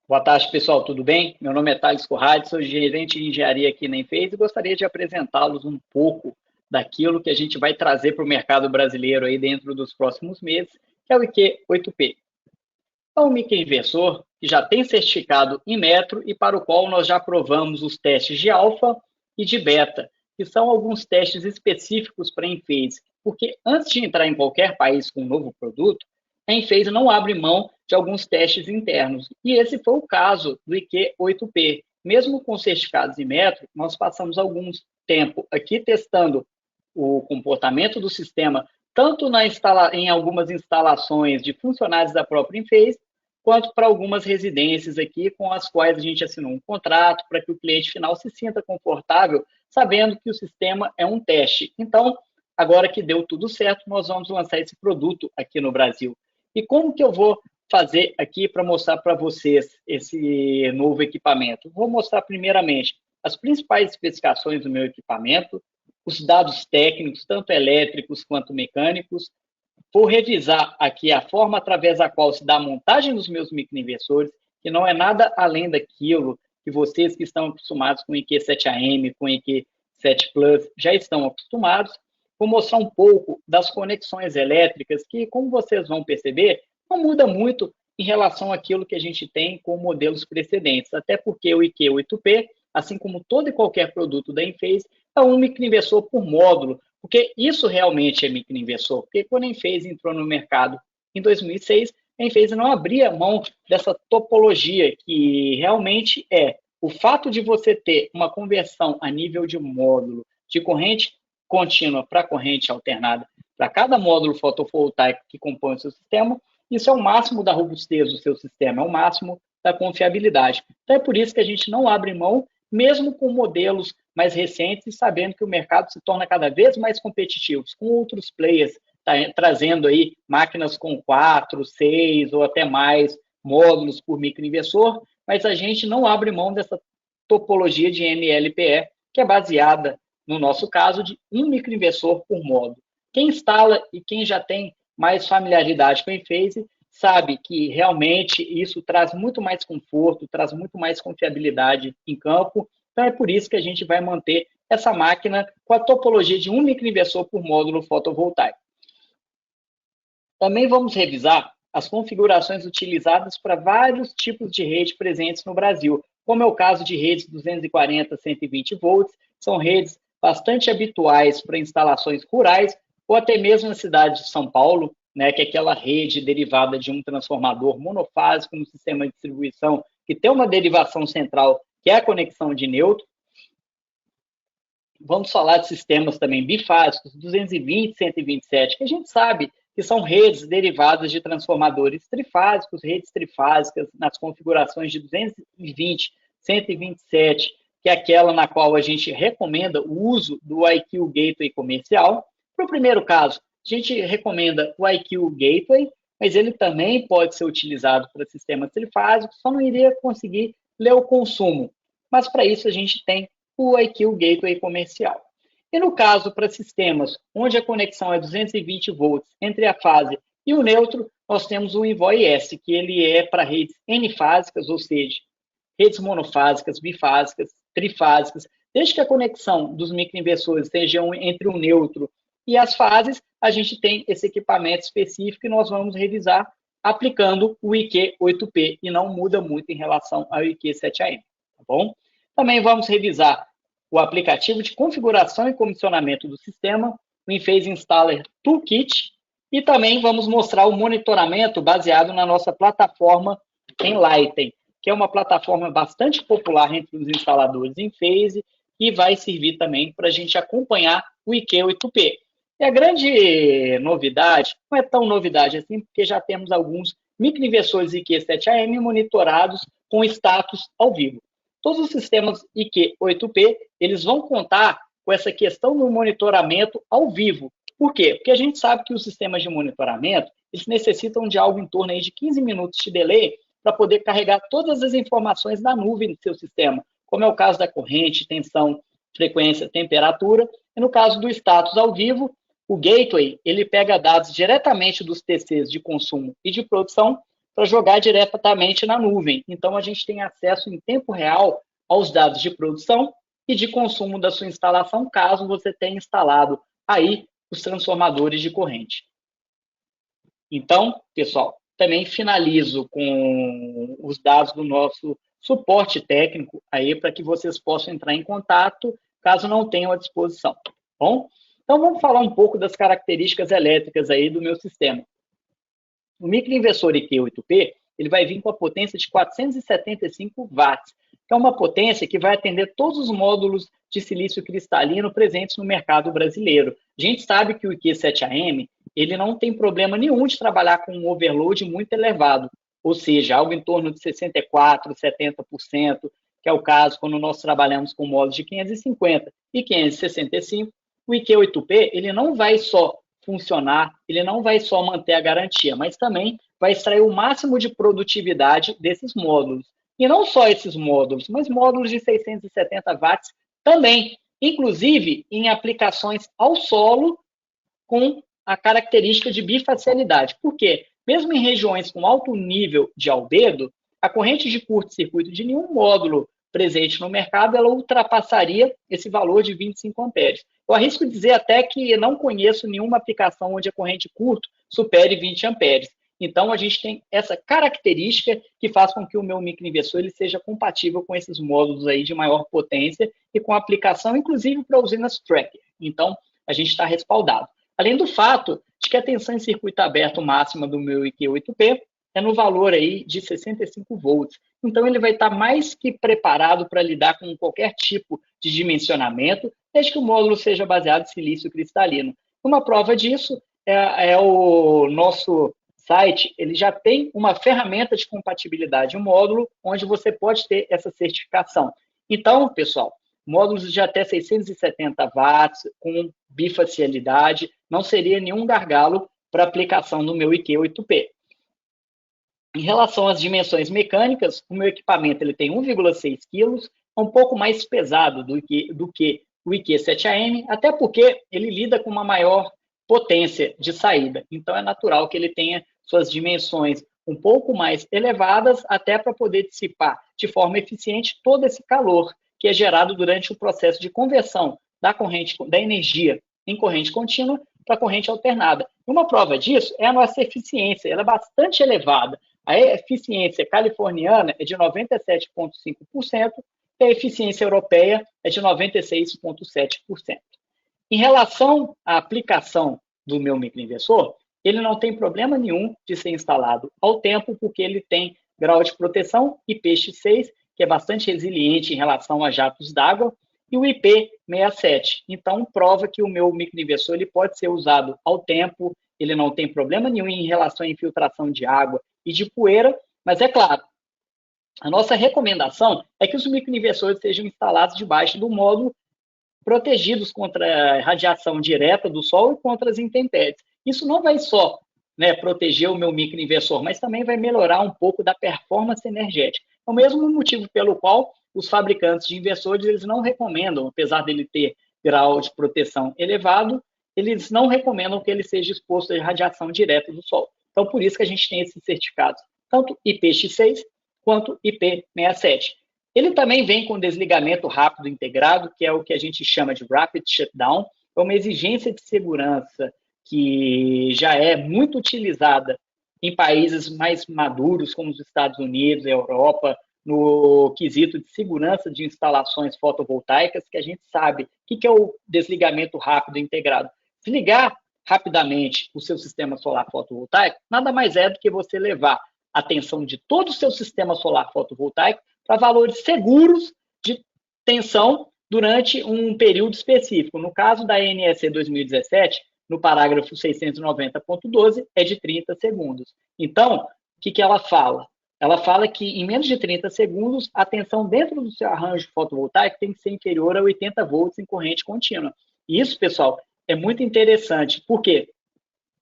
Boa tarde, pessoal, tudo bem? Meu nome é Thales Corradi, sou gerente de engenharia aqui na Enphase e gostaria de apresentá-los um pouco daquilo que a gente vai trazer para o mercado brasileiro aí dentro dos próximos meses, que é o IQ8P. É um microinversor que já tem certificado em metro e para o qual nós já aprovamos os testes de alfa e de beta, que são alguns testes específicos para a Enphase, porque antes de entrar em qualquer país com um novo produto, a Enphase não abre mão de alguns testes internos. E esse foi o caso do IQ8P. Mesmo com certificados em metro, nós passamos alguns tempo aqui testando o comportamento do sistema, tanto em algumas instalações de funcionários da própria Enphase, quanto para algumas residências aqui com as quais a gente assinou um contrato para que o cliente final se sinta confortável, sabendo que o sistema é um teste. Então, agora que deu tudo certo, nós vamos lançar esse produto aqui no Brasil. E como que eu vou fazer aqui para mostrar para vocês esse novo equipamento? Vou mostrar primeiramente as principais especificações do meu equipamento, os dados técnicos, tanto elétricos quanto mecânicos. Vou revisar aqui a forma através da qual se dá a montagem dos meus microinversores, que não é nada além daquilo que vocês que estão acostumados com o IQ7AM, com o IQ7 Plus, já estão acostumados. Vou mostrar um pouco das conexões elétricas, que, como vocês vão perceber, não muda muito em relação àquilo que a gente tem com modelos precedentes, até porque o IQ8P, assim como todo e qualquer produto da Enphase, é um microinversor por módulo, porque isso realmente é microinversor. Porque quando a Enphase entrou no mercado em 2006, a Enphase não abria mão dessa topologia, que realmente é o fato de você ter uma conversão a nível de módulo de corrente contínua para corrente alternada para cada módulo fotovoltaico que compõe o seu sistema. Isso é o máximo da robustez do seu sistema, é o máximo da confiabilidade. Então é por isso que a gente não abre mão, mesmo com modelos mais recentes, sabendo que o mercado se torna cada vez mais competitivo, com outros players trazendo aí máquinas com 4, 6 ou até mais módulos por microinversor, mas a gente não abre mão dessa topologia de MLPE, que é baseada, no nosso caso, de um microinversor por módulo. Quem instala e quem já tem mais familiaridade com a Enphase sabe que realmente isso traz muito mais conforto, traz muito mais confiabilidade em campo. Então é por isso que a gente vai manter essa máquina com a topologia de um microinversor por módulo fotovoltaico. Também vamos revisar as configurações utilizadas para vários tipos de rede presentes no Brasil, como é o caso de redes 240, 120 volts, são redes bastante habituais para instalações rurais, ou até mesmo na cidade de São Paulo, né, que é aquela rede derivada de um transformador monofásico no sistema de distribuição, que tem uma derivação central, que é a conexão de neutro. Vamos falar de sistemas também bifásicos, 220, 127, que a gente sabe que são redes derivadas de transformadores trifásicos, redes trifásicas nas configurações de 220, 127, que é aquela na qual a gente recomenda o uso do IQ Gateway comercial. Para o primeiro caso, a gente recomenda o IQ Gateway, mas ele também pode ser utilizado para sistemas trifásicos, só não iria conseguir ler o consumo. Mas para isso a gente tem o IQ Gateway comercial. E no caso para sistemas onde a conexão é 220 volts entre a fase e o neutro, nós temos o Envoy-S, que ele é para redes N-fásicas, ou seja, redes monofásicas, bifásicas, trifásicas. Desde que a conexão dos microinversores esteja entre o neutro e as fases, a gente tem esse equipamento específico e nós vamos revisar aplicando o IQ8P, e não muda muito em relação ao IQ7AM, tá bom? Também vamos revisar o aplicativo de configuração e comissionamento do sistema, o Enphase Installer Toolkit, e também vamos mostrar o monitoramento baseado na nossa plataforma Enlighten, que é uma plataforma bastante popular entre os instaladores Enphase e vai servir também para a gente acompanhar o IQ8P. E a grande novidade, não é tão novidade assim, porque já temos alguns microinversores IQ7AM monitorados com status ao vivo. Todos os sistemas IQ8P, eles vão contar com essa questão do monitoramento ao vivo. Por quê? Porque a gente sabe que os sistemas de monitoramento, eles necessitam de algo em torno aí de 15 minutos de delay para poder carregar todas as informações da nuvem do seu sistema, como é o caso da corrente, tensão, frequência, temperatura. E no caso do status ao vivo, o gateway, ele pega dados diretamente dos TCs de consumo e de produção, para jogar diretamente na nuvem. Então, a gente tem acesso em tempo real aos dados de produção e de consumo da sua instalação, caso você tenha instalado aí os transformadores de corrente. Então, pessoal, também finalizo com os dados do nosso suporte técnico aí para que vocês possam entrar em contato caso não tenham à disposição. Bom, então vamos falar um pouco das características elétricas aí do meu sistema. O microinversor IQ8P, ele vai vir com a potência de 475 watts, que é uma potência que vai atender todos os módulos de silício cristalino presentes no mercado brasileiro. A gente sabe que o IQ7AM, ele não tem problema nenhum de trabalhar com um overload muito elevado, ou seja, algo em torno de 64%, 70%, que é o caso quando nós trabalhamos com módulos de 550 e 565. O IQ8P, ele não vai só funcionar, ele não vai só manter a garantia, mas também vai extrair o máximo de produtividade desses módulos. E não só esses módulos, mas módulos de 670 watts também, inclusive em aplicações ao solo com a característica de bifacialidade. Por quê? Mesmo em regiões com alto nível de albedo, a corrente de curto-circuito de nenhum módulo presente no mercado, ela ultrapassaria esse valor de 25 amperes. Eu arrisco dizer até que não conheço nenhuma aplicação onde a corrente curto supere 20 amperes. Então, a gente tem essa característica que faz com que o meu microinversor ele seja compatível com esses módulos aí de maior potência e com aplicação, inclusive, para usinas tracker. Então, a gente está respaldado. Além do fato de que a tensão em circuito aberto máxima do meu IQ8P é no valor aí de 65 volts. Então, ele vai estar mais que preparado para lidar com qualquer tipo de dimensionamento, desde que o módulo seja baseado em silício cristalino. Uma prova disso é o nosso site, ele já tem uma ferramenta de compatibilidade, um módulo onde você pode ter essa certificação. Então, pessoal, módulos de até 670 watts, com bifacialidade, não seria nenhum gargalo para aplicação no meu IQ8P. Em relação às dimensões mecânicas, o meu equipamento ele tem 1,6 kg, é um pouco mais pesado do que o IQ7AM, até porque ele lida com uma maior potência de saída. Então, é natural que ele tenha suas dimensões um pouco mais elevadas, até para poder dissipar de forma eficiente todo esse calor que é gerado durante o processo de conversão da energia em corrente contínua para corrente alternada. Uma prova disso é a nossa eficiência, ela é bastante elevada. A eficiência californiana é de 97,5% e a eficiência europeia é de 96,7%. Em relação à aplicação do meu microinversor, ele não tem problema nenhum de ser instalado ao tempo, porque ele tem grau de proteção IPX6, que é bastante resiliente em relação a jatos d'água, e o IP67. Então, prova que o meu microinversor ele pode ser usado ao tempo, ele não tem problema nenhum em relação à infiltração de água e de poeira, mas é claro, a nossa recomendação é que os microinversores sejam instalados debaixo do módulo, protegidos contra a radiação direta do sol e contra as intempéries. Isso não vai só proteger o meu microinversor, mas também vai melhorar um pouco da performance energética. É o mesmo motivo pelo qual os fabricantes de inversores eles não recomendam, apesar dele ter grau de proteção elevado, eles não recomendam que ele seja exposto à radiação direta do sol. Então, por isso que a gente tem esses certificados, tanto IPX6 quanto IP67. Ele também vem com desligamento rápido integrado, que é o que a gente chama de Rapid Shutdown. É uma exigência de segurança que já é muito utilizada em países mais maduros, como os Estados Unidos, a Europa, no quesito de segurança de instalações fotovoltaicas, que a gente sabe o que é o desligamento rápido integrado. Desligar rapidamente o seu sistema solar fotovoltaico nada mais é do que você levar a tensão de todo o seu sistema solar fotovoltaico para valores seguros de tensão durante um período específico. No caso da NEC 2017, no parágrafo 690.12, é de 30 segundos. Então, o que ela fala? Ela fala que em menos de 30 segundos, a tensão dentro do seu arranjo fotovoltaico tem que ser inferior a 80 volts em corrente contínua. E isso, pessoal, é muito interessante. Por quê?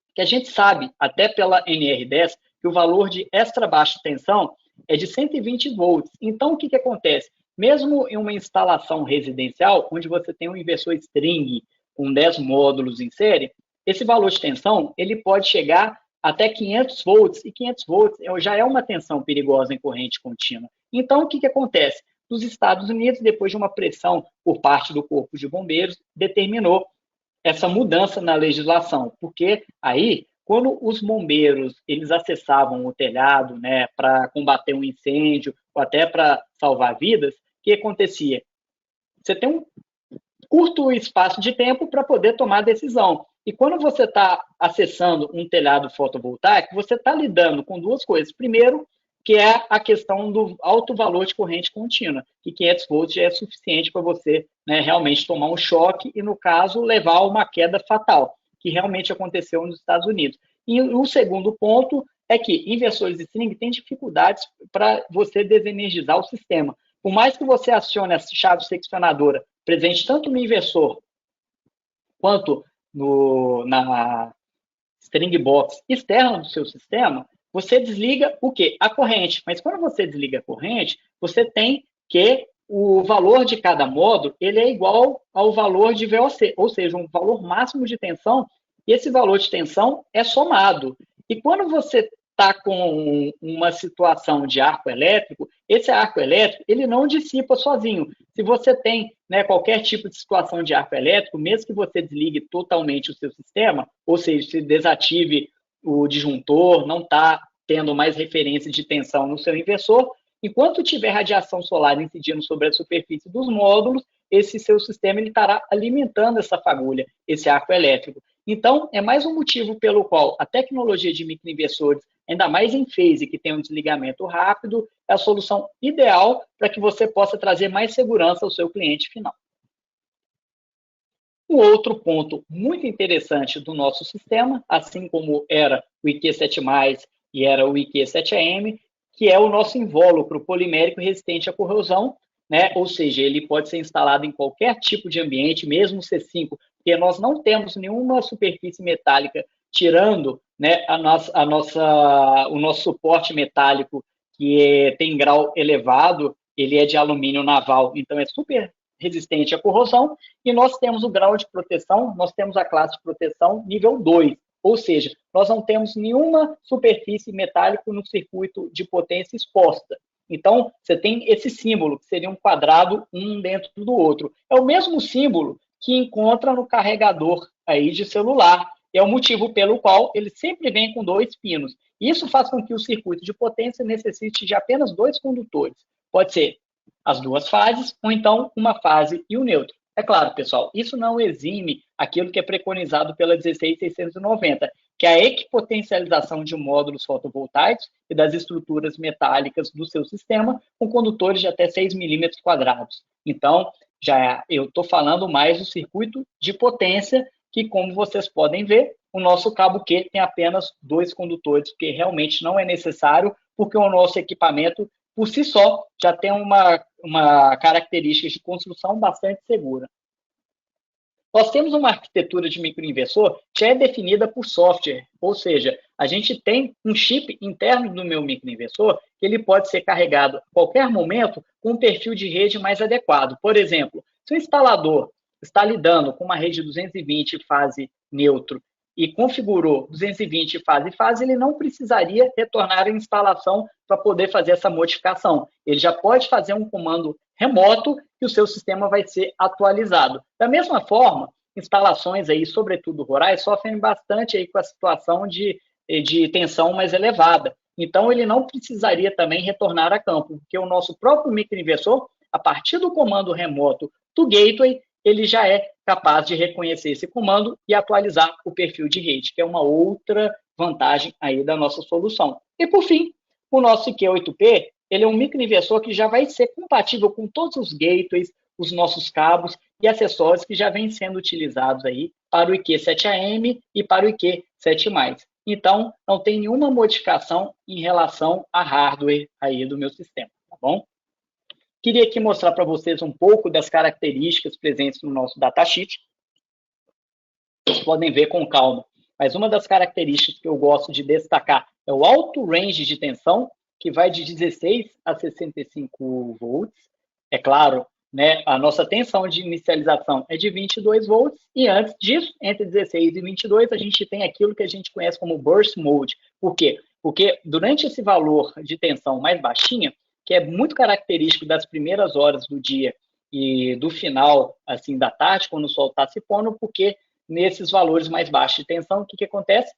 Porque a gente sabe, até pela NR10, que o valor de extra baixa tensão é de 120 volts. Então, o que acontece? Mesmo em uma instalação residencial, onde você tem um inversor string com 10 módulos em série, esse valor de tensão ele pode chegar até 500 volts, e 500 volts já é uma tensão perigosa em corrente contínua. Então, o que acontece? Nos Estados Unidos, depois de uma pressão por parte do Corpo de Bombeiros, determinou essa mudança na legislação, porque aí, quando os bombeiros eles acessavam o telhado, né, para combater um incêndio ou até para salvar vidas, o que acontecia? Você tem um curto espaço de tempo para poder tomar a decisão. E quando você está acessando um telhado fotovoltaico, você está lidando com duas coisas. Primeiro, que é a questão do alto valor de corrente contínua, que 500 volts já é suficiente para você, né, realmente tomar um choque e, no caso, levar a uma queda fatal, que realmente aconteceu nos Estados Unidos. E o segundo ponto é que inversores de string têm dificuldades para você desenergizar o sistema. Por mais que você acione a chave seccionadora presente tanto no inversor quanto na string box externa do seu sistema, você desliga o quê? A corrente. Mas quando você desliga a corrente, você tem que o valor de cada módulo ele é igual ao valor de VOC, ou seja, um valor máximo de tensão, e esse valor de tensão é somado. E quando você está com uma situação de arco elétrico, esse arco elétrico ele não dissipa sozinho. Se você tem, né, qualquer tipo de situação de arco elétrico, mesmo que você desligue totalmente o seu sistema, ou seja, se desative o disjuntor, não está tendo mais referência de tensão no seu inversor, enquanto tiver radiação solar incidindo sobre a superfície dos módulos, esse seu sistema ele estará alimentando essa fagulha, esse arco elétrico. Então, é mais um motivo pelo qual a tecnologia de microinversores, ainda mais em phase, que tem um desligamento rápido, é a solução ideal para que você possa trazer mais segurança ao seu cliente final. Um outro ponto muito interessante do nosso sistema, assim como era o IQ7+, e era o IQ7AM, que é o nosso invólucro polimérico resistente à corrosão, né? Ou seja, ele pode ser instalado em qualquer tipo de ambiente, mesmo C5, porque nós não temos nenhuma superfície metálica tirando, né, o nosso suporte metálico, que tem grau elevado, ele é de alumínio naval, então é super resistente à corrosão, e nós temos o grau de proteção, nós temos a classe de proteção nível 2, ou seja, nós não temos nenhuma superfície metálica no circuito de potência exposta. Então, você tem esse símbolo, que seria um quadrado, um dentro do outro. É o mesmo símbolo que encontra no carregador aí de celular. É o motivo pelo qual ele sempre vem com 2 pinos. Isso faz com que o circuito de potência necessite de apenas 2 condutores. Pode ser as 2 fases, ou então uma fase e o neutro. É claro, pessoal, isso não exime aquilo que é preconizado pela 16690, que é a equipotencialização de módulos fotovoltaicos e das estruturas metálicas do seu sistema com condutores de até 6 milímetros quadrados. Então, eu estou falando mais do circuito de potência, que, como vocês podem ver, o nosso cabo Q tem apenas 2 condutores, porque realmente não é necessário, porque o nosso equipamento por si só, já tem uma característica de construção bastante segura. Nós temos uma arquitetura de microinversor que é definida por software, ou seja, a gente tem um chip interno do meu microinversor que ele pode ser carregado a qualquer momento com um perfil de rede mais adequado. Por exemplo, se o instalador está lidando com uma rede 220 fase neutro e configurou 220 fase, ele não precisaria retornar a instalação para poder fazer essa modificação. Ele já pode fazer um comando remoto e o seu sistema vai ser atualizado. Da mesma forma, instalações aí, sobretudo rurais, sofrem bastante aí com a situação de tensão mais elevada. Então, ele não precisaria também retornar a campo, porque o nosso próprio microinversor, a partir do comando remoto do gateway, ele já é capaz de reconhecer esse comando e atualizar o perfil de rede, que é uma outra vantagem aí da nossa solução. E, por fim, o nosso IQ8P, ele é um microinversor que já vai ser compatível com todos os gateways, os nossos cabos e acessórios que já vêm sendo utilizados aí para o IQ7AM e para o IQ7+. Então, não tem nenhuma modificação em relação a hardware aí do meu sistema, tá bom? Queria aqui mostrar para vocês um pouco das características presentes no nosso datasheet. Vocês podem ver com calma. Mas uma das características que eu gosto de destacar é o alto range de tensão, que vai de 16 a 65 volts. É claro, né, a nossa tensão de inicialização é de 22 volts, e antes disso, entre 16 e 22, a gente tem aquilo que a gente conhece como burst mode. Por quê? Porque durante esse valor de tensão mais baixinha, que é muito característico das primeiras horas do dia e do final, assim, da tarde, quando o sol está se pondo, porque nesses valores mais baixos de tensão, o que acontece?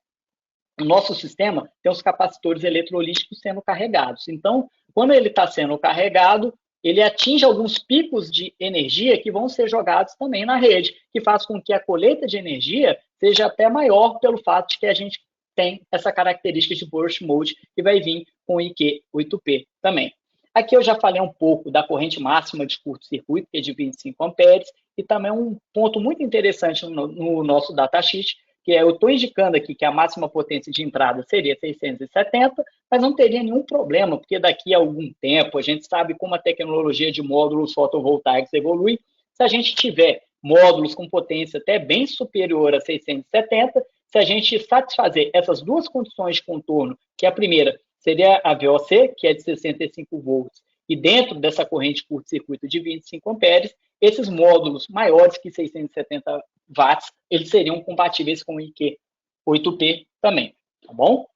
O nosso sistema tem os capacitores eletrolíticos sendo carregados. Então, quando ele está sendo carregado, ele atinge alguns picos de energia que vão ser jogados também na rede, que faz com que a colheita de energia seja até maior pelo fato de que a gente tem essa característica de burst mode que vai vir com o IQ8P também. Aqui eu já falei um pouco da corrente máxima de curto-circuito, que é de 25 amperes, e também um ponto muito interessante no nosso datasheet, que eu estou indicando aqui que a máxima potência de entrada seria 670, mas não teria nenhum problema, porque daqui a algum tempo, a gente sabe como a tecnologia de módulos fotovoltaicos evolui, se a gente tiver módulos com potência até bem superior a 670, se a gente satisfazer essas duas condições de contorno, que a primeira seria a VOC, que é de 65 volts, e dentro dessa corrente curto-circuito de 25 amperes, esses módulos maiores que 670 watts, eles seriam compatíveis com o IQ8P também, tá bom?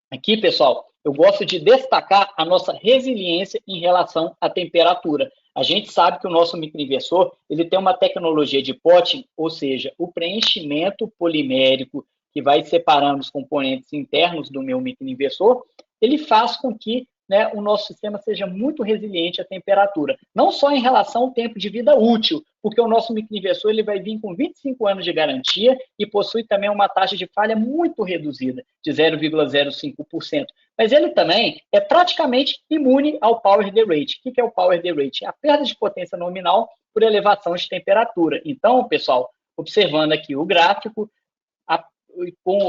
Aqui, pessoal, eu gosto de destacar a nossa resiliência em relação à temperatura. A gente sabe que o nosso microinversor, ele tem uma tecnologia de potting, ou seja, o preenchimento polimérico que vai separando os componentes internos do meu microinversor, ele faz com que, né, o nosso sistema seja muito resiliente à temperatura. Não só em relação ao tempo de vida útil, porque o nosso microinversor ele vai vir com 25 anos de garantia e possui também uma taxa de falha muito reduzida, de 0,05%. Mas ele também é praticamente imune ao power derate. O que é o power derate? É a perda de potência nominal por elevação de temperatura. Então, pessoal, observando aqui o gráfico,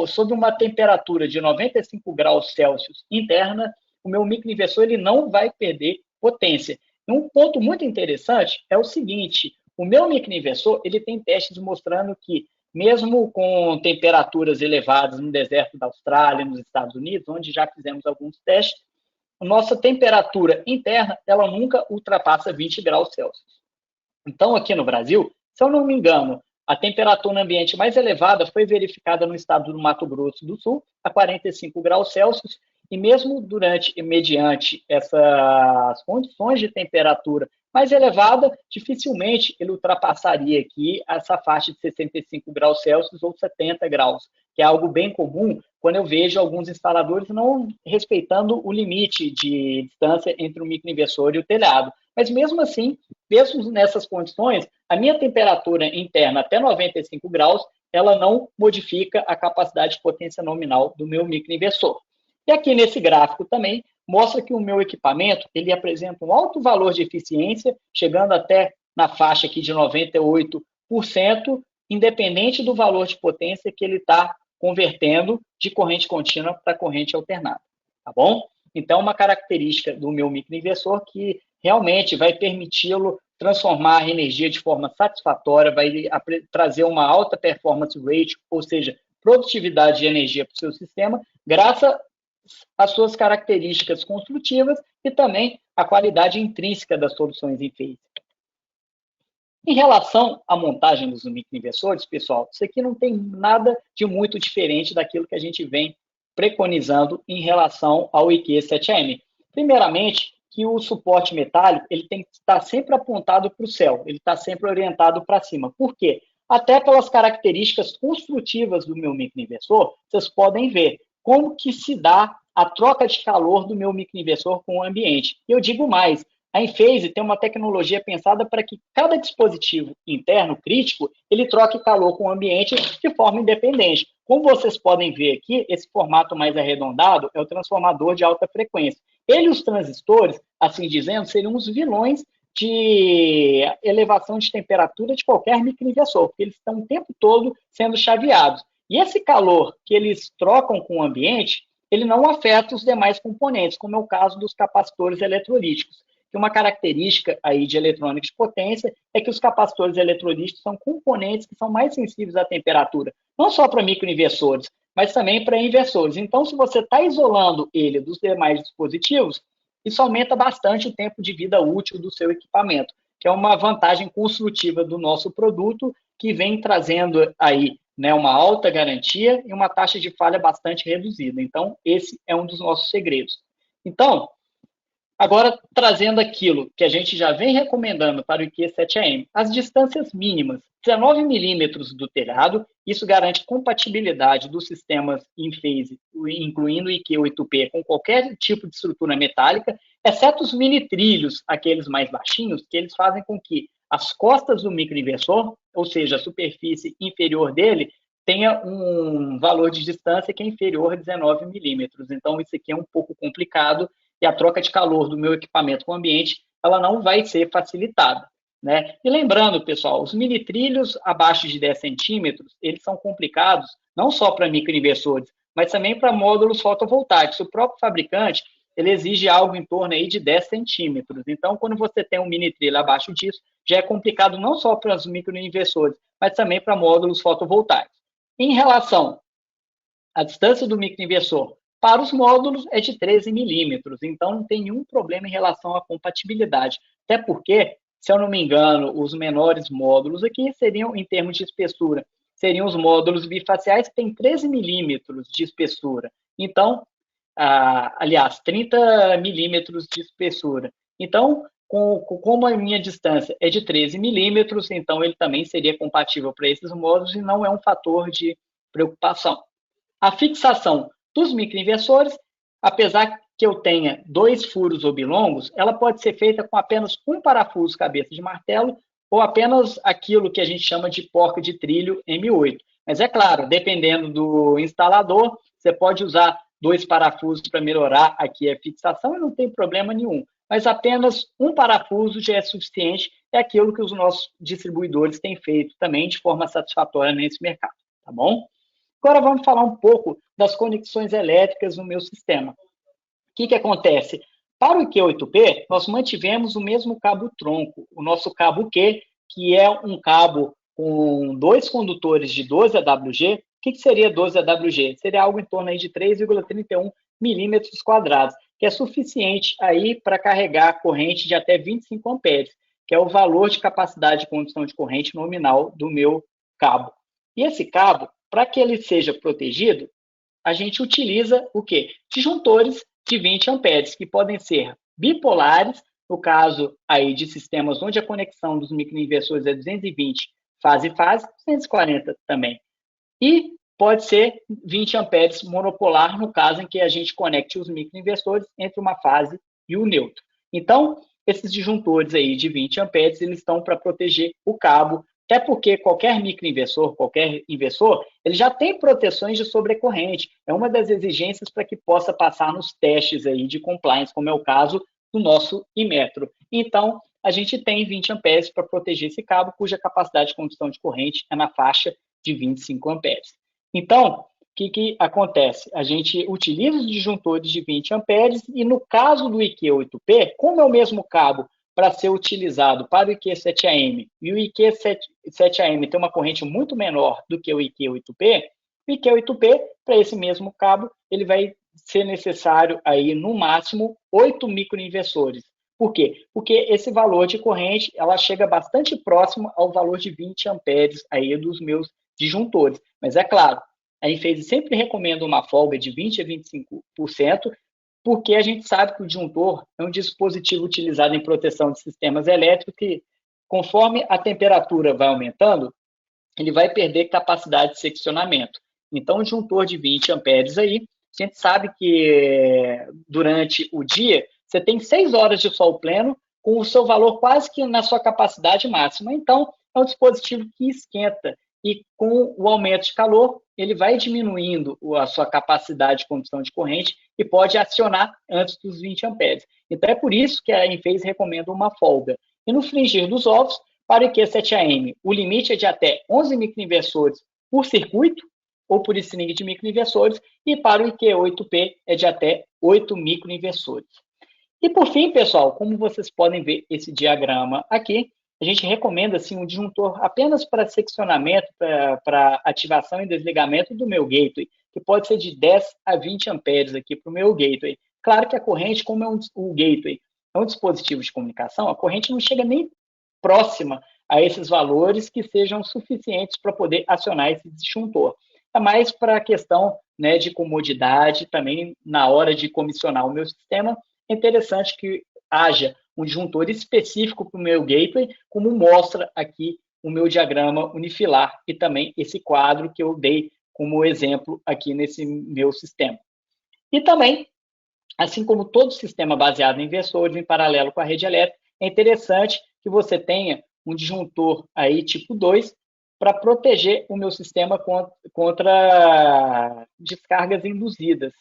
sob uma temperatura de 95 graus Celsius interna, o meu microinversor ele não vai perder potência. E um ponto muito interessante é o seguinte, o meu microinversor ele tem testes mostrando que, mesmo com temperaturas elevadas no deserto da Austrália, nos Estados Unidos, onde já fizemos alguns testes, a nossa temperatura interna ela nunca ultrapassa 20 graus Celsius. Então, aqui no Brasil, se eu não me engano, a temperatura no ambiente mais elevada foi verificada no estado do Mato Grosso do Sul, a 45 graus Celsius, e mesmo mediante essas condições de temperatura mais elevada, dificilmente ele ultrapassaria aqui essa faixa de 65 graus Celsius ou 70 graus, que é algo bem comum quando eu vejo alguns instaladores não respeitando o limite de distância entre o microinversor e o telhado. Mas mesmo assim, mesmo nessas condições, a minha temperatura interna até 95 graus, ela não modifica a capacidade de potência nominal do meu microinversor. E aqui nesse gráfico também mostra que o meu equipamento ele apresenta um alto valor de eficiência, chegando até na faixa aqui de 98%, independente do valor de potência que ele está convertendo de corrente contínua para corrente alternada, tá bom? Então, uma característica do meu microinversor que realmente vai permiti-lo transformar a energia de forma satisfatória, vai trazer uma alta performance rate, ou seja, produtividade de energia para o seu sistema, graças às suas características construtivas e também à qualidade intrínseca das soluções em phase. Em relação à montagem dos microinversores, pessoal, isso aqui não tem nada de muito diferente daquilo que a gente vem preconizando em relação ao IQ7M. Primeiramente, que o suporte metálico ele tem que estar sempre apontado para o céu, ele está sempre orientado para cima. Por quê? Até pelas características construtivas do meu microinversor, vocês podem ver como que se dá a troca de calor do meu microinversor com o ambiente. Eu digo mais, a Enphase tem uma tecnologia pensada para que cada dispositivo interno crítico, ele troque calor com o ambiente de forma independente. Como vocês podem ver aqui, esse formato mais arredondado é o transformador de alta frequência. Ele e os transistores, assim dizendo, seriam os vilões de elevação de temperatura de qualquer microinversor, porque eles estão o tempo todo sendo chaveados. E esse calor que eles trocam com o ambiente, ele não afeta os demais componentes, como é o caso dos capacitores eletrolíticos. Que uma característica aí de eletrônica de potência é que os capacitores eletrolíticos são componentes que são mais sensíveis à temperatura, não só para microinversores, mas também para inversores. Então, se você está isolando ele dos demais dispositivos, isso aumenta bastante o tempo de vida útil do seu equipamento. que é uma vantagem construtiva do nosso produto, que vem trazendo aí, né, uma alta garantia e uma taxa de falha bastante reduzida. Então, esse é um dos nossos segredos. Então, agora, trazendo aquilo que a gente já vem recomendando para o IQ7AM, as distâncias mínimas, 19 milímetros do telhado, isso garante compatibilidade dos sistemas in phase, incluindo o IQ8P, com qualquer tipo de estrutura metálica, exceto os mini trilhos, aqueles mais baixinhos, que eles fazem com que as costas do microinversor, ou seja, a superfície inferior dele, tenha um valor de distância que é inferior a 19 milímetros. Então, isso aqui é um pouco complicado, e a troca de calor do meu equipamento com o ambiente, ela não vai ser facilitada, né? E lembrando, pessoal, os mini trilhos abaixo de 10 centímetros, eles são complicados não só para microinversores, mas também para módulos fotovoltaicos. O próprio fabricante, ele exige algo em torno aí de 10 centímetros. Então, quando você tem um mini trilho abaixo disso, já é complicado não só para os microinversores, mas também para módulos fotovoltaicos. Em relação à distância do microinversor para os módulos é de 13 milímetros, então não tem nenhum problema em relação à compatibilidade. Até porque, se eu não me engano, os menores módulos aqui seriam, em termos de espessura, seriam os módulos bifaciais que têm 13 milímetros de espessura. Então, aliás, 30 milímetros de espessura. Então, como a minha distância é de 13 milímetros, então ele também seria compatível para esses módulos e não é um fator de preocupação. A fixação dos microinversores, apesar que eu tenha 2 furos oblongos, ela pode ser feita com apenas um parafuso cabeça de martelo ou apenas aquilo que a gente chama de porca de trilho M8. Mas é claro, dependendo do instalador, você pode usar 2 parafusos para melhorar aqui a fixação e não tem problema nenhum. Mas apenas um parafuso já é suficiente, é aquilo que os nossos distribuidores têm feito também de forma satisfatória nesse mercado, tá bom? Agora vamos falar um pouco das conexões elétricas no meu sistema. O que acontece? Para o IQ8P, nós mantivemos o mesmo cabo-tronco, o nosso cabo Q, que é um cabo com 2 condutores de 12 AWG. O que seria 12 AWG? Seria algo em torno aí de 3,31 milímetros quadrados, que é suficiente aí para carregar a corrente de até 25 amperes, que é o valor de capacidade de condução de corrente nominal do meu cabo. E esse cabo, para que ele seja protegido, a gente utiliza o quê? Disjuntores de 20 amperes, que podem ser bipolares, no caso aí de sistemas onde a conexão dos microinversores é 220 fase-fase, 240 também. E pode ser 20 amperes monopolar, no caso em que a gente conecte os microinversores entre uma fase e o neutro. Então, esses disjuntores aí de 20 amperes, eles estão para proteger o cabo, até porque qualquer microinversor, qualquer inversor, ele já tem proteções de sobrecorrente. É uma das exigências para que possa passar nos testes aí de compliance, como é o caso do nosso Imetro. Então, a gente tem 20 amperes para proteger esse cabo, cuja capacidade de condução de corrente é na faixa de 25 amperes. Então, o que acontece? A gente utiliza os disjuntores de 20 amperes e no caso do IQ8P, como é o mesmo cabo para ser utilizado para o IQ7AM e o IQ7AM tem uma corrente muito menor do que o IQ8P, o IQ8P, para esse mesmo cabo, ele vai ser necessário aí, no máximo, 8 microinversores. Por quê? Porque esse valor de corrente, ela chega bastante próximo ao valor de 20 amperes aí dos meus disjuntores. Mas é claro, a Enphase sempre recomenda uma folga de 20% a 25%, porque a gente sabe que o disjuntor é um dispositivo utilizado em proteção de sistemas elétricos que, conforme a temperatura vai aumentando, ele vai perder capacidade de seccionamento. Então, o disjuntor de 20 amperes aí, a gente sabe que durante o dia, você tem 6 horas de sol pleno, com o seu valor quase que na sua capacidade máxima. Então, é um dispositivo que esquenta e com o aumento de calor, ele vai diminuindo a sua capacidade de condução de corrente e pode acionar antes dos 20 amperes. Então, é por isso que a Enphase recomenda uma folga. E no fringir dos ovos, para o IQ7AM, o limite é de até 11 microinversores por circuito ou por string de microinversores, e para o IQ8P é de até 8 microinversores. E por fim, pessoal, como vocês podem ver esse diagrama aqui, a gente recomenda assim, um disjuntor apenas para seccionamento, para ativação e desligamento do meu gateway, que pode ser de 10 a 20 amperes aqui para o meu gateway. Claro que a corrente, como o gateway é um dispositivo de comunicação, a corrente não chega nem próxima a esses valores que sejam suficientes para poder acionar esse disjuntor. É mais para a questão, né, de comodidade, também na hora de comissionar o meu sistema, é interessante que haja um disjuntor específico para o meu gateway, como mostra aqui o meu diagrama unifilar e também esse quadro que eu dei como exemplo aqui nesse meu sistema. E também, assim como todo sistema baseado em inversores, em paralelo com a rede elétrica, é interessante que você tenha um disjuntor aí tipo 2 para proteger o meu sistema contra descargas induzidas.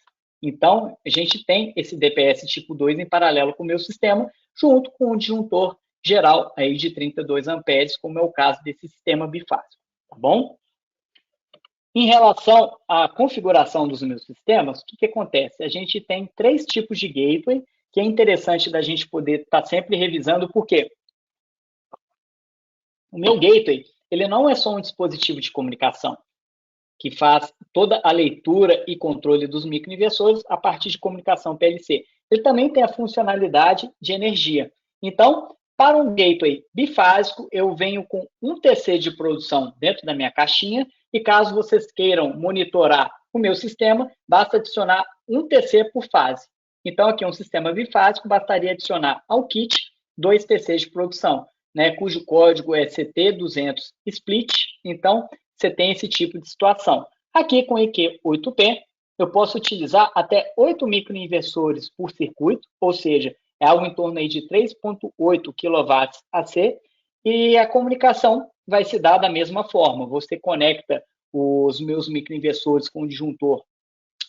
Então, a gente tem esse DPS tipo 2 em paralelo com o meu sistema, junto com um disjuntor geral aí de 32 amperes, como é o caso desse sistema bifásico, tá bom? Em relação à configuração dos meus sistemas, o que acontece? A gente tem 3 tipos de gateway, que é interessante da gente poder estar sempre revisando, porque o meu gateway, ele não é só um dispositivo de comunicação, que faz toda a leitura e controle dos microinversores a partir de comunicação PLC. Ele também tem a funcionalidade de energia. Então, para um gateway bifásico, eu venho com 1 TC de produção dentro da minha caixinha, e caso vocês queiram monitorar o meu sistema, basta adicionar 1 TC por fase. Então, aqui é um sistema bifásico, bastaria adicionar ao kit 2 TCs de produção, né, cujo código é CT200 split. Então, você tem esse tipo de situação. Aqui com EQ8P, eu posso utilizar até 8 microinversores por circuito, ou seja, é algo em torno aí de 3,8 kW AC, e a comunicação vai se dar da mesma forma. Você conecta os meus microinversores com o disjuntor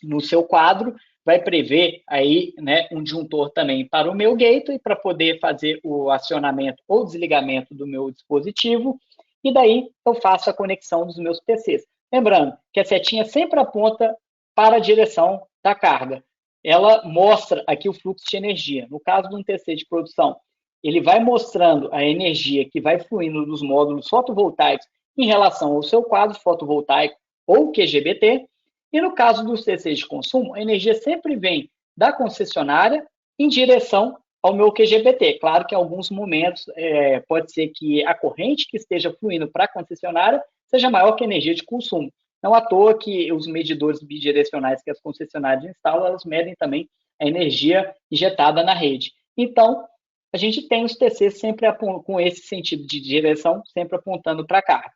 no seu quadro, vai prever aí, né, um disjuntor também para o meu gateway, para poder fazer o acionamento ou desligamento do meu dispositivo, e daí eu faço a conexão dos meus PCs. Lembrando que a setinha sempre aponta para a direção da carga. Ela mostra aqui o fluxo de energia. No caso de um TC de produção, ele vai mostrando a energia que vai fluindo dos módulos fotovoltaicos em relação ao seu quadro fotovoltaico ou QGBT. E no caso dos TCs de consumo, a energia sempre vem da concessionária em direção ao meu QGBT. Claro que em alguns momentos pode ser que a corrente que esteja fluindo para a concessionária seja maior que a energia de consumo. Não à toa que os medidores bidirecionais que as concessionárias instalam, elas medem também a energia injetada na rede. Então, a gente tem os TCs sempre com esse sentido de direção, sempre apontando para cá.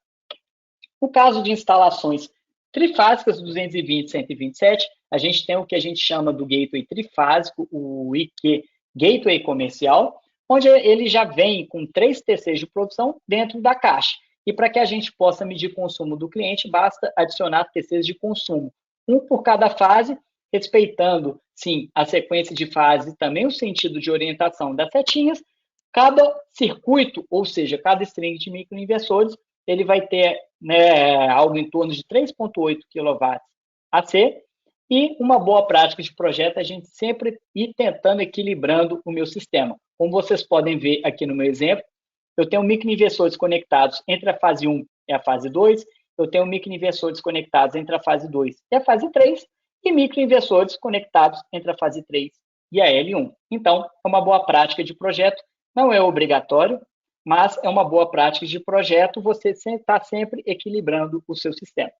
No caso de instalações trifásicas 220 e 127, a gente tem o que a gente chama do gateway trifásico, o IQ Gateway Comercial, onde ele já vem com 3 TCs de produção dentro da caixa. E para que a gente possa medir o consumo do cliente, basta adicionar TCs de consumo, um por cada fase, respeitando, sim, a sequência de fases e também o sentido de orientação das setinhas. Cada circuito, ou seja, cada string de microinversores, ele vai ter, né, algo em torno de 3,8 kW AC, e uma boa prática de projeto é a gente sempre ir tentando equilibrando o meu sistema. Como vocês podem ver aqui no meu exemplo, eu tenho microinversores conectados entre a fase 1 e a fase 2, eu tenho microinversores conectados entre a fase 2 e a fase 3, e microinversores conectados entre a fase 3 e a L1. Então, é uma boa prática de projeto, não é obrigatório, mas é uma boa prática de projeto você está sempre equilibrando o seu sistema.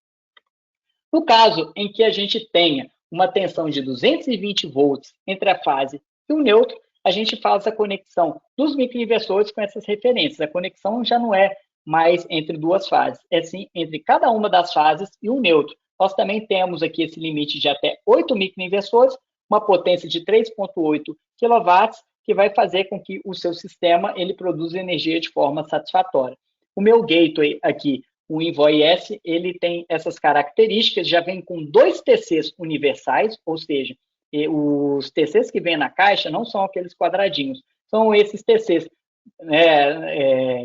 No caso em que a gente tenha uma tensão de 220 volts entre a fase e o neutro, a gente faz a conexão dos microinversores com essas referências. A conexão já não é mais entre duas fases, é sim entre cada uma das fases e o neutro. Nós também temos aqui esse limite de até 8 microinversores, uma potência de 3,8 kW, que vai fazer com que o seu sistema ele produza energia de forma satisfatória. O meu gateway aqui, o Envoy S, ele tem essas características, já vem com 2 TCs universais, ou seja, os TCs que vêm na caixa não são aqueles quadradinhos, são esses TCs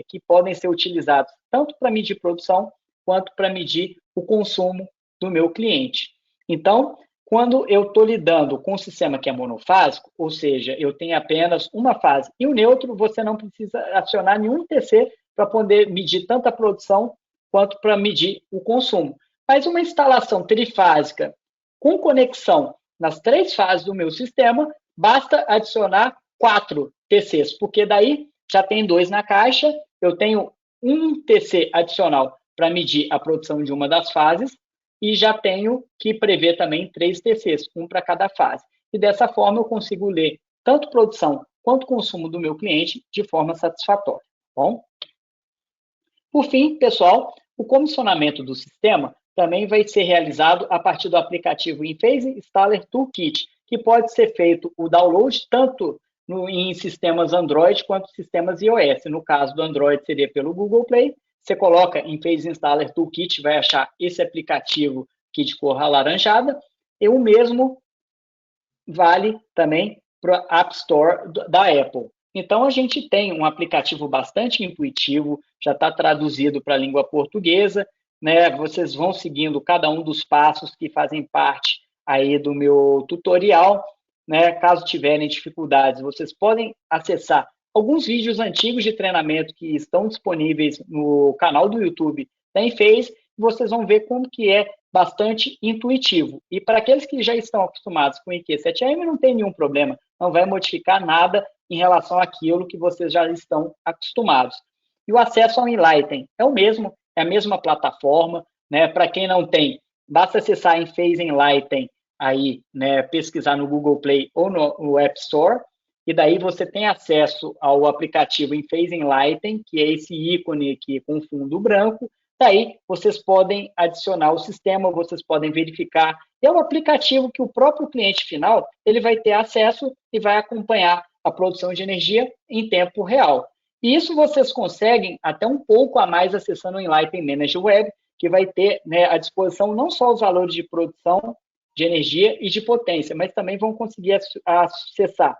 que podem ser utilizados tanto para medir produção quanto para medir o consumo do meu cliente. Então, quando eu estou lidando com um sistema que é monofásico, ou seja, eu tenho apenas uma fase e o neutro, você não precisa acionar nenhum TC para poder medir tanto a produção quanto para medir o consumo. Mas uma instalação trifásica com conexão nas 3 fases do meu sistema, basta adicionar 4 TCs, porque daí já tem 2 na caixa eu tenho um TC adicional para medir a produção de uma das fases e já tenho que prever também 3 TCs, um para cada fase. E dessa forma eu consigo ler tanto produção quanto consumo do meu cliente de forma satisfatória. Bom? Por fim, pessoal, o comissionamento do sistema também vai ser realizado a partir do aplicativo Enphase Installer Toolkit, que pode ser feito o download tanto em sistemas Android quanto sistemas iOS. No caso do Android, seria pelo Google Play. Você coloca Enphase Installer Toolkit, vai achar esse aplicativo aqui de cor alaranjada. E o mesmo vale também para a App Store da Apple. Então, a gente tem um aplicativo bastante intuitivo, já está traduzido para a língua portuguesa, né? Vocês vão seguindo cada um dos passos que fazem parte aí do meu tutorial, né? Caso tiverem dificuldades, vocês podem acessar alguns vídeos antigos de treinamento que estão disponíveis no canal do YouTube da Enphase, e vocês vão ver como que é bastante intuitivo. E para aqueles que já estão acostumados com o IQ7AM, não tem nenhum problema, não vai modificar nada em relação àquilo que vocês já estão acostumados. E o acesso ao Enlighten é o mesmo, é a mesma plataforma, né? Para quem não tem, basta acessar Enphase Enlighten aí, né? Pesquisar no Google Play ou no App Store, e daí você tem acesso ao aplicativo Enphase Enlighten, que é esse ícone aqui com fundo branco. Daí vocês podem adicionar o sistema, vocês podem verificar. É um aplicativo que o próprio cliente final ele vai ter acesso e vai acompanhar a produção de energia em tempo real. E isso vocês conseguem até um pouco a mais acessando o Enlighten Manager Web, que vai ter, né, à disposição não só os valores de produção de energia e de potência, mas também vão conseguir acessar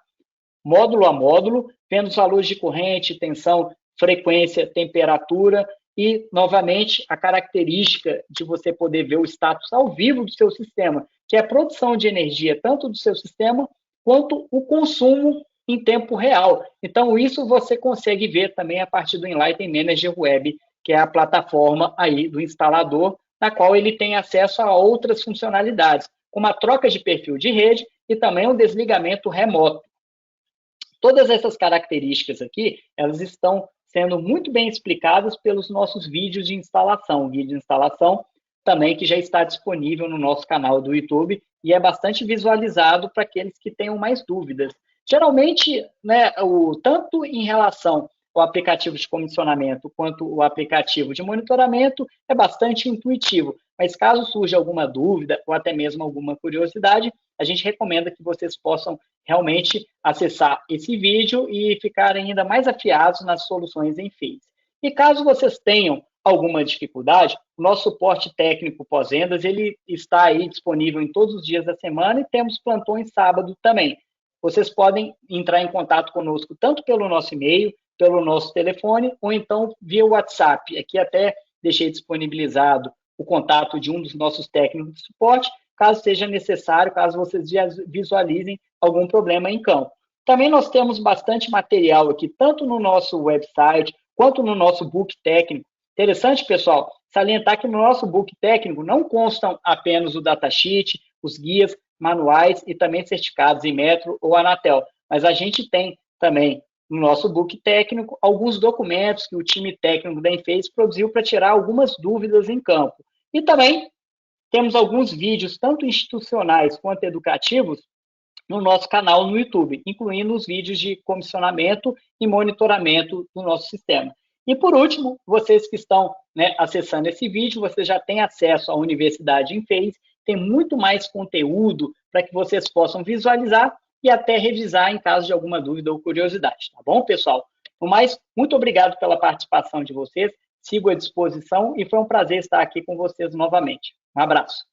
módulo a módulo, vendo os valores de corrente, tensão, frequência, temperatura e, novamente, a característica de você poder ver o status ao vivo do seu sistema, que é a produção de energia tanto do seu sistema quanto o consumo em tempo real. Então, isso você consegue ver também a partir do Enlighten Manager Web, que é a plataforma aí do instalador, na qual ele tem acesso a outras funcionalidades, como a troca de perfil de rede e também o desligamento remoto. Todas essas características aqui, elas estão sendo muito bem explicadas pelos nossos vídeos de instalação. O vídeo de instalação também que já está disponível no nosso canal do YouTube e é bastante visualizado para aqueles que tenham mais dúvidas. Geralmente, né, tanto em relação ao aplicativo de comissionamento quanto o aplicativo de monitoramento é bastante intuitivo, mas caso surja alguma dúvida ou até mesmo alguma curiosidade, a gente recomenda que vocês possam realmente acessar esse vídeo e ficarem ainda mais afiados nas soluções Enphase. E caso vocês tenham alguma dificuldade, o nosso suporte técnico pós-vendas, ele está aí disponível em todos os dias da semana e temos plantões sábado também. Vocês podem entrar em contato conosco tanto pelo nosso e-mail, pelo nosso telefone, ou então via WhatsApp. Aqui até deixei disponibilizado o contato de um dos nossos técnicos de suporte, caso seja necessário, caso vocês visualizem algum problema em campo. Também nós temos bastante material aqui, tanto no nosso website, quanto no nosso book técnico. Interessante, pessoal, salientar que no nosso book técnico não constam apenas o datasheet, os guias, manuais e também certificados em Metro ou Anatel, mas a gente tem também no nosso book técnico alguns documentos que o time técnico da Enphase produziu para tirar algumas dúvidas em campo. E também temos alguns vídeos, tanto institucionais quanto educativos, no nosso canal no YouTube, incluindo os vídeos de comissionamento e monitoramento do nosso sistema. E, por último, vocês que estão, né, acessando esse vídeo, vocês já têm acesso à Universidade Enphase, tem muito mais conteúdo para que vocês possam visualizar e até revisar em caso de alguma dúvida ou curiosidade, tá bom, pessoal? No mais, muito obrigado pela participação de vocês, sigo à disposição e foi um prazer estar aqui com vocês novamente. Um abraço.